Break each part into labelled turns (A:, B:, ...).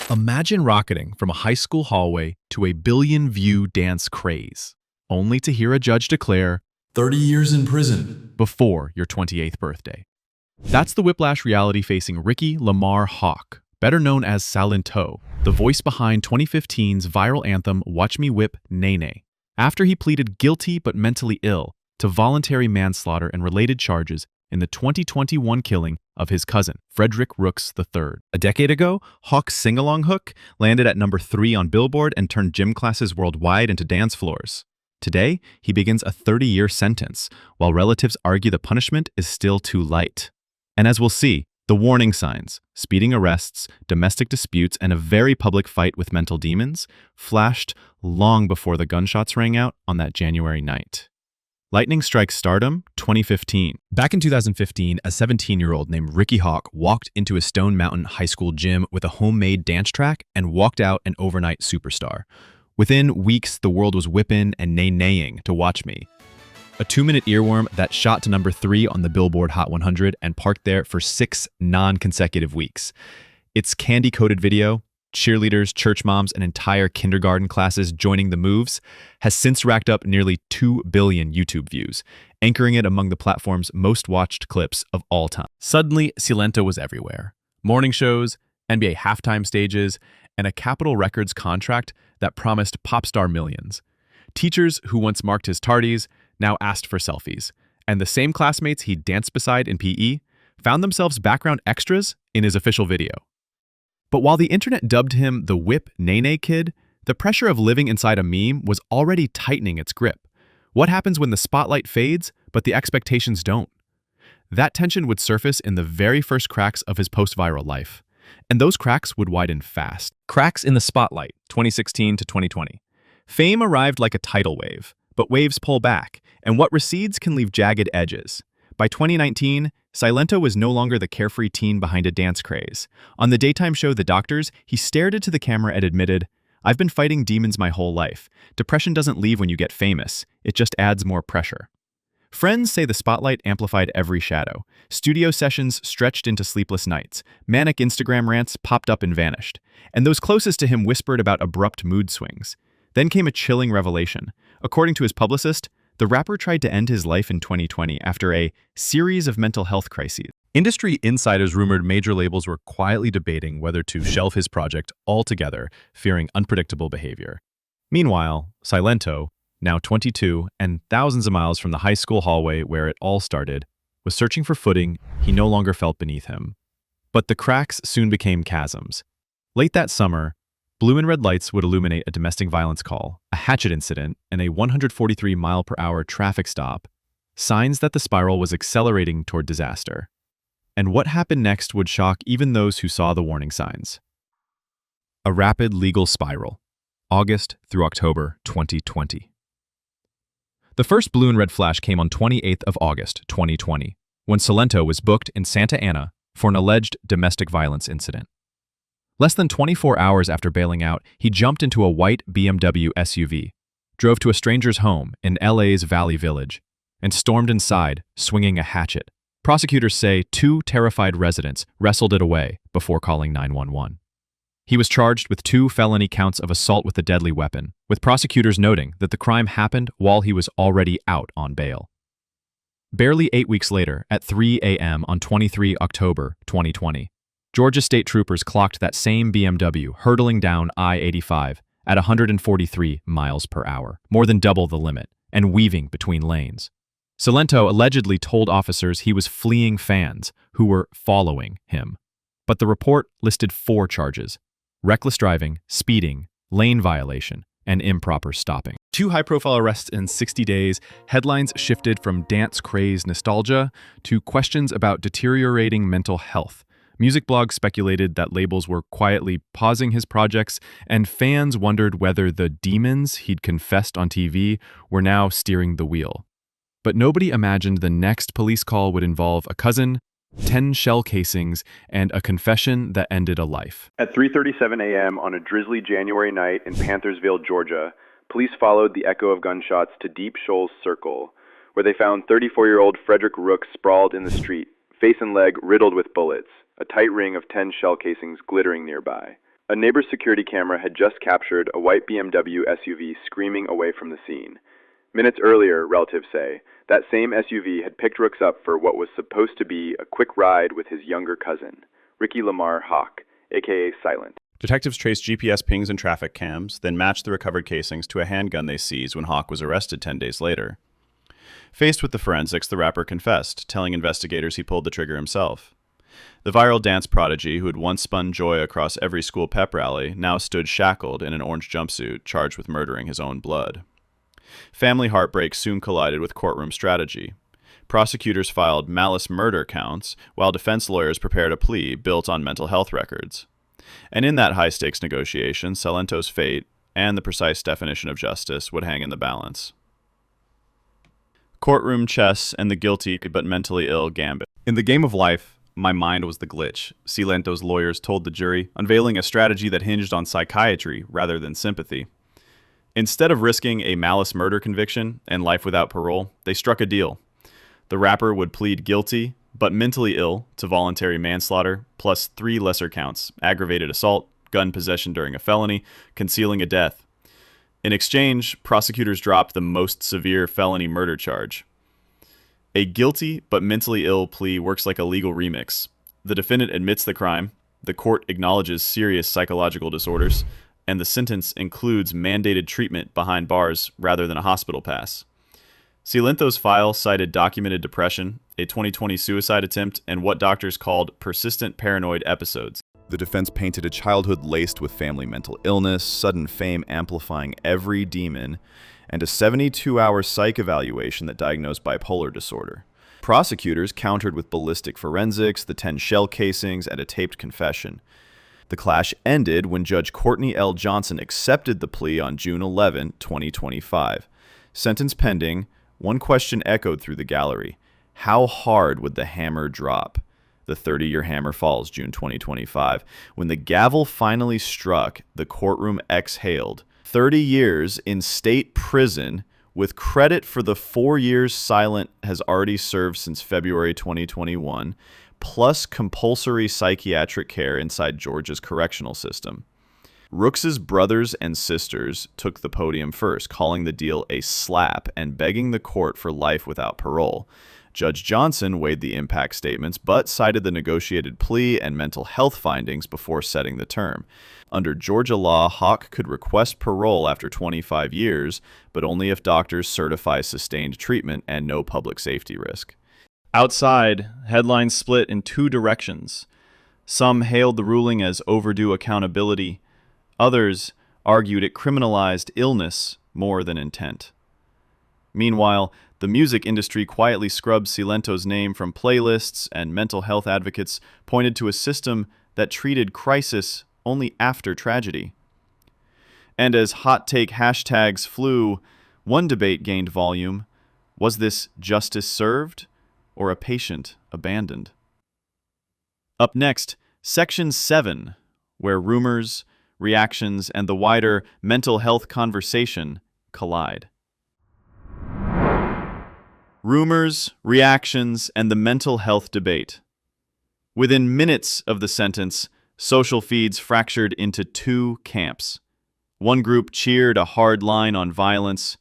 A: Imagine rocketing from a high school hallway to a billion-view dance craze, only to hear a judge declare
B: 30 years in prison.
A: before your 28th birthday. That's the whiplash reality facing Ricky Lamar Hawk, better known as Silento, the voice behind 2015's viral anthem Watch Me Whip Nae Nae, after he pleaded guilty but mentally ill to voluntary manslaughter and related charges in the 2021 killing of his cousin, Frederick Rooks III. A decade ago, Hawk's sing-along hook landed at number 3 on Billboard and turned gym classes worldwide into dance floors. Today, he begins a 30-year sentence, while relatives argue the punishment is still too light. And as we'll see, the warning signs, speeding arrests, domestic disputes, and a very public fight with mental demons flashed long before the gunshots rang out on that January night. Lightning strikes stardom, 2015. Back in 2015, a 17-year-old named Ricky Hawk walked into a Stone Mountain high school gym with a homemade dance track and walked out an overnight superstar. Within weeks, the world was whipping and nae-naeing to Watch Me, a 2-minute earworm that shot to number 3 on the Billboard Hot 100 and parked there for 6 non-consecutive weeks. Its candy-coated video, cheerleaders, church moms, and entire kindergarten classes joining the moves, has since racked up nearly 2 billion YouTube views, anchoring it among the platform's most watched clips of all time. Suddenly, Silento was everywhere. Morning shows, NBA halftime stages, and a Capitol Records contract that promised pop star millions. Teachers who once marked his tardies now asked for selfies, and the same classmates he danced beside in PE found themselves background extras in his official video. But while the internet dubbed him the Whip Nae Nae Kid, the pressure of living inside a meme was already tightening its grip. What happens when the spotlight fades, but the expectations don't? That tension would surface in the very first cracks of his post-viral life. And those cracks would widen fast. Cracks in the spotlight, 2016 to 2020. Fame arrived like a tidal wave, but waves pull back, and what recedes can leave jagged edges. By 2019, Silento was no longer the carefree teen behind a dance craze. On the daytime show The Doctors, he stared into the camera and admitted, "I've been fighting demons my whole life. Depression doesn't leave when you get famous. It just adds more pressure." Friends say the spotlight amplified every shadow. Studio sessions stretched into sleepless nights. Manic Instagram rants popped up and vanished. And those closest to him whispered about abrupt mood swings. Then came a chilling revelation. According to his publicist, the rapper tried to end his life in 2020 after a series of mental health crises. Industry insiders rumored major labels were quietly debating whether to shelve his project altogether, fearing unpredictable behavior. Meanwhile, Silento, now 22 and thousands of miles from the high school hallway where it all started, was searching for footing he no longer felt beneath him. But the cracks soon became chasms. Late that summer, blue and red lights would illuminate a domestic violence call, a hatchet incident, and a 143-mile-per-hour traffic stop, signs that the spiral was accelerating toward disaster. And what happened next would shock even those who saw the warning signs. A rapid legal spiral, August through October 2020. The first blue and red flash came on 28th of August 2020, when Silento was booked in Santa Ana for an alleged domestic violence incident. Less than 24 hours after bailing out, he jumped into a white BMW SUV, drove to a stranger's home in LA's Valley Village, and stormed inside, swinging a hatchet. Prosecutors say 2 terrified residents wrestled it away before calling 911. He was charged with 2 felony counts of assault with a deadly weapon, with prosecutors noting that the crime happened while he was already out on bail. Barely 8 weeks later, at 3 a.m. on 23 October 2020, Georgia state troopers clocked that same BMW hurtling down I-85 at 143 miles per hour, more than double the limit, and weaving between lanes. Silento allegedly told officers he was fleeing fans who were following him. But the report listed 4 charges: reckless driving, speeding, lane violation, and improper stopping. 2 high-profile arrests in 60 days, headlines shifted from dance craze nostalgia to questions about deteriorating mental health. Music blogs speculated that labels were quietly pausing his projects, and fans wondered whether the demons he'd confessed on TV were now steering the wheel. But nobody imagined the next police call would involve a cousin, 10 shell casings, and a confession that ended a life.
C: At 3:37 a.m. on a drizzly January night in Panthersville, Georgia, police followed the echo of gunshots to Deep Shoals Circle, where they found 34-year-old Frederick Rooks sprawled in the street, face and leg riddled with bullets, a tight ring of 10 shell casings glittering nearby. A neighbor's security camera had just captured a white BMW SUV screaming away from the scene. Minutes earlier, relatives say, that same SUV had picked Rooks up for what was supposed to be a quick ride with his younger cousin, Ricky Lamar Hawk, aka Silent.
D: Detectives traced GPS pings and traffic cams, then matched the recovered casings to a handgun they seized when Hawk was arrested 10 days later. Faced with the forensics, the rapper confessed, telling investigators he pulled the trigger himself. The viral dance prodigy, who had once spun joy across every school pep rally, now stood shackled in an orange jumpsuit, charged with murdering his own blood. Family heartbreak soon collided with courtroom strategy. Prosecutors filed malice murder counts, while defense lawyers prepared a plea built on mental health records. And in that high-stakes negotiation, Silento's fate and the precise definition of justice would hang in the balance. Courtroom chess and the guilty but mentally ill gambit. In the game of life, my mind was the glitch, Silento's lawyers told the jury, unveiling a strategy that hinged on psychiatry rather than sympathy. Instead of risking a malice murder conviction and life without parole, they struck a deal. The rapper would plead guilty, but mentally ill, to voluntary manslaughter, plus 3 lesser counts: aggravated assault, gun possession during a felony, concealing a death. In exchange, prosecutors dropped the most severe felony murder charge. A guilty but mentally ill plea works like a legal remix. The defendant admits the crime, the court acknowledges serious psychological disorders, and the sentence includes mandated treatment behind bars rather than a hospital pass. Silento's file cited documented depression, a 2020 suicide attempt, and what doctors called persistent paranoid episodes. The defense painted a childhood laced with family mental illness, sudden fame amplifying every demon, and a 72-hour psych evaluation that diagnosed bipolar disorder. Prosecutors countered with ballistic forensics, the 10 shell casings, and a taped confession. The clash ended when Judge Courtney L. Johnson accepted the plea on June 11, 2025. Sentence pending, one question echoed through the gallery: how hard would the hammer drop? The 30-year hammer falls June 2025. When the gavel finally struck, the courtroom exhaled. 30 years in state prison, with credit for the 4 years Silent has already served since February 2021, plus compulsory psychiatric care inside Georgia's correctional system. Rooks's brothers and sisters took the podium first, calling the deal a slap and begging the court for life without parole. Judge Johnson weighed the impact statements, but cited the negotiated plea and mental health findings before setting the term. Under Georgia law, Hawk could request parole after 25 years, but only if doctors certify sustained treatment and no public safety risk. Outside, headlines split in 2 directions. Some hailed the ruling as overdue accountability. Others argued it criminalized illness more than intent. Meanwhile, the music industry quietly scrubbed Silento's name from playlists, and mental health advocates pointed to a system that treated crisis only after tragedy. And as hot take hashtags flew, one debate gained volume: was this justice served or a patient abandoned? Up next, Section 7, where rumors, reactions, and the wider mental health conversation collide. Rumors, reactions, and the mental health debate. Within minutes of the sentence, social feeds fractured into 2 camps. One group cheered a hard line on violence.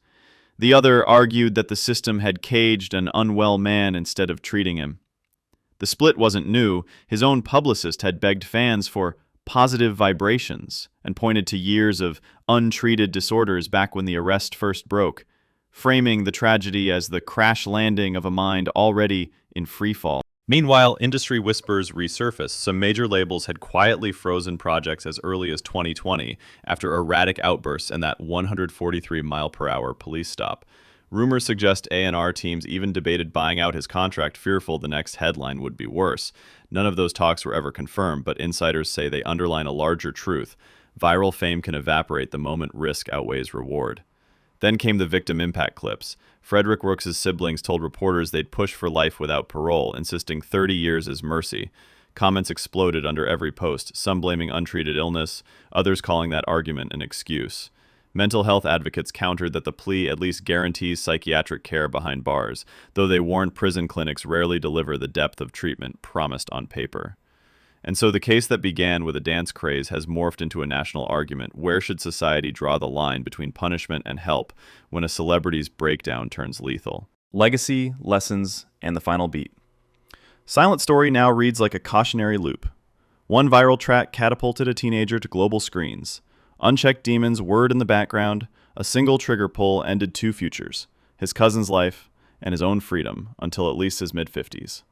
D: The other argued that the system had caged an unwell man instead of treating him. The split wasn't new. His own publicist had begged fans for positive vibrations and pointed to years of untreated disorders back when the arrest first broke, framing the tragedy as the crash landing of a mind already in freefall. Meanwhile, industry whispers resurfaced. Some major labels had quietly frozen projects as early as 2020 after erratic outbursts and that 143-mile-per-hour police stop. Rumors suggest A&R teams even debated buying out his contract, fearful the next headline would be worse. None of those talks were ever confirmed, but insiders say they underline a larger truth: viral fame can evaporate the moment risk outweighs reward. Then came the victim impact clips. Frederick Rooks' siblings told reporters they'd push for life without parole, insisting 30 years is mercy. Comments exploded under every post, some blaming untreated illness, others calling that argument an excuse. Mental health advocates countered that the plea at least guarantees psychiatric care behind bars, though they warned prison clinics rarely deliver the depth of treatment promised on paper. And so the case that began with a dance craze has morphed into a national argument. Where should society draw the line between punishment and help when a celebrity's breakdown turns lethal? Legacy, lessons, and the final beat. Silent Story now reads like a cautionary loop. One viral track catapulted a teenager to global screens. Unchecked demons whirred in the background. A single trigger pull ended two futures, his cousin's life and his own freedom, until at least his mid-50s.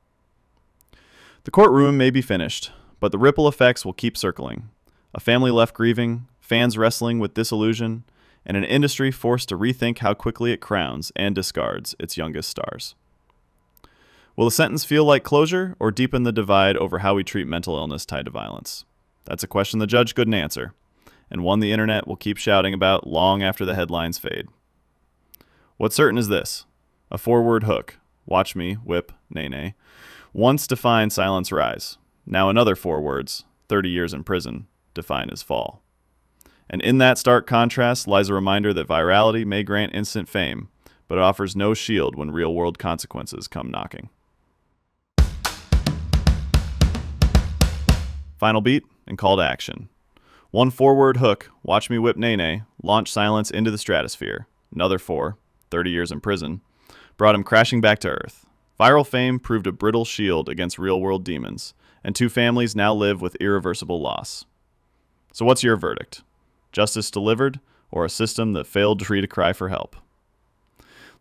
D: The courtroom may be finished, but the ripple effects will keep circling. A family left grieving, fans wrestling with disillusion, and an industry forced to rethink how quickly it crowns and discards its youngest stars. Will the sentence feel like closure or deepen the divide over how we treat mental illness tied to violence? That's a question the judge couldn't answer, and one the internet will keep shouting about long after the headlines fade. What's certain is this: a four-word hook, watch me, whip, nae nae, once defined Silent's rise. Now another four words, 30 years in prison, define his fall. And in that stark contrast lies a reminder that virality may grant instant fame, but it offers no shield when real-world consequences come knocking. Final beat and call to action. One four-word hook, watch me whip nae nae, launched Silence into the stratosphere. Another four, 30 years in prison, brought him crashing back to earth. Viral fame proved a brittle shield against real-world demons, and two families now live with irreversible loss. So what's your verdict? Justice delivered, or a system that failed to read a cry for help?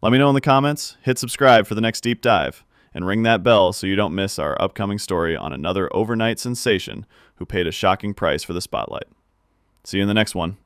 D: Let me know in the comments, hit subscribe for the next deep dive, and ring that bell so you don't miss our upcoming story on another overnight sensation who paid a shocking price for the spotlight. See you in the next one.